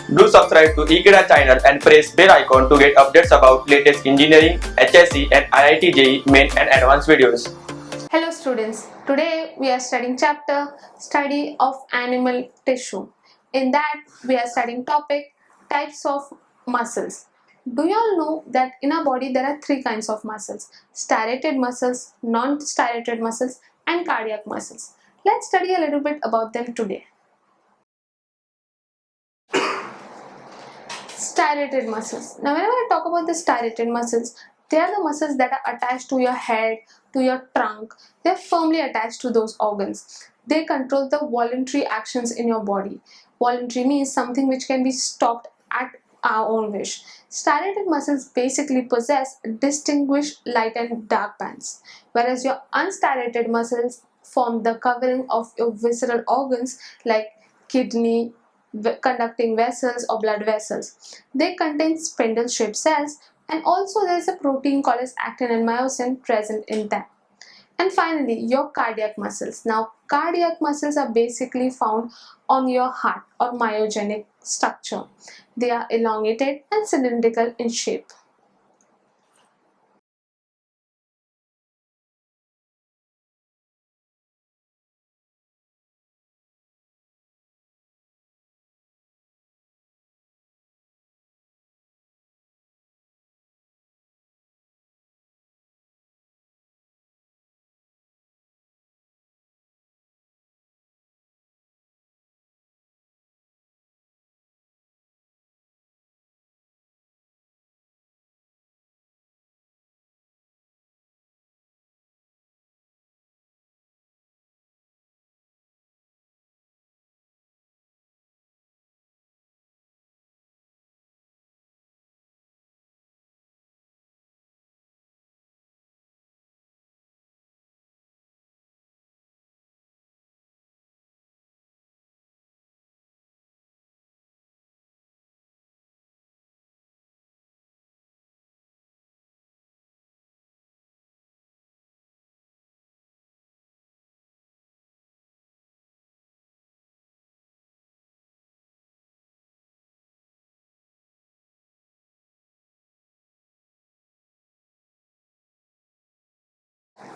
Do subscribe to Ekeeda channel and press bell icon to get updates about latest engineering, HSC and IIT JEE main and advanced videos. Hello students, today we are studying chapter Study of Animal Tissue. In that we are studying topic Types of Muscles. Do you all know that in our body there are three kinds of muscles: striated muscles, non-striated muscles and cardiac muscles. Let's study a little bit about them today. Striated muscles. Now whenever I talk about the striated muscles, they are the muscles that are attached to your head, to your trunk. They are firmly attached to those organs. They control the voluntary actions in your body. Voluntary means something which can be stopped at our own wish. Striated muscles basically possess distinguished light and dark bands, whereas your unstriated muscles form the covering of your visceral organs like kidney, conducting vessels or blood vessels. They contain spindle-shaped cells, and also there is a protein called as actin and myosin present in them. And finally, your cardiac muscles. Now, cardiac muscles are basically found on your heart or myogenic structure. They are elongated and cylindrical in shape.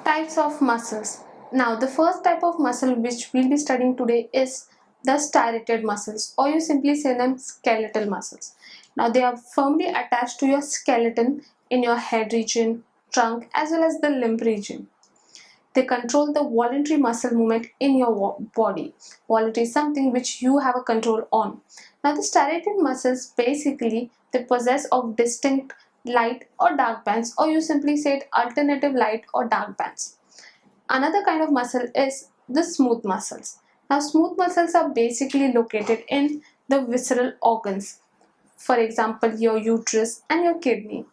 Types of muscles. Now, the first type of muscle which we'll be studying today is the striated muscles, or you simply say them skeletal muscles. Now, they are firmly attached to your skeleton in your head region, trunk, as well as the limb region. They control the voluntary muscle movement in your body. Voluntary is something which you have a control on. Now, the striated muscles basically they possess of distinct light or dark bands, or you simply say it alternative light or dark bands. Another kind of muscle is the smooth muscles. Now, smooth muscles are basically located in the visceral organs, for example, your uterus and your kidney.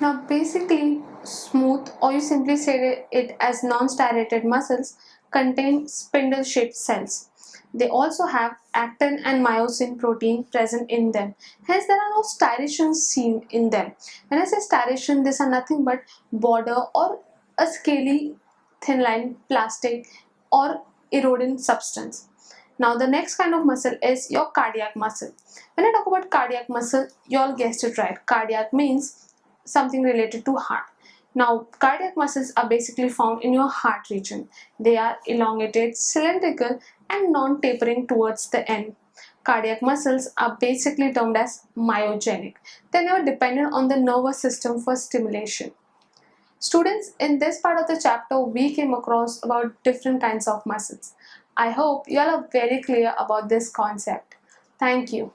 Now, basically, smooth, or you simply say it as non-striated muscles, contain spindle-shaped cells. They also have actin and myosin protein present in them. Hence, there are no striations seen in them. When I say striation, these are nothing but border or a scaly, thin line plastic or eroding substance. Now, the next kind of muscle is your cardiac muscle. When I talk about cardiac muscle, you all guessed it right. Cardiac means something related to heart. Now, cardiac muscles are basically found in your heart region. They are elongated, cylindrical, and non-tapering towards the end. Cardiac muscles are basically termed as myogenic. They are never dependent on the nervous system for stimulation. Students, in this part of the chapter, we came across about different kinds of muscles. I hope you all are very clear about this concept. Thank you.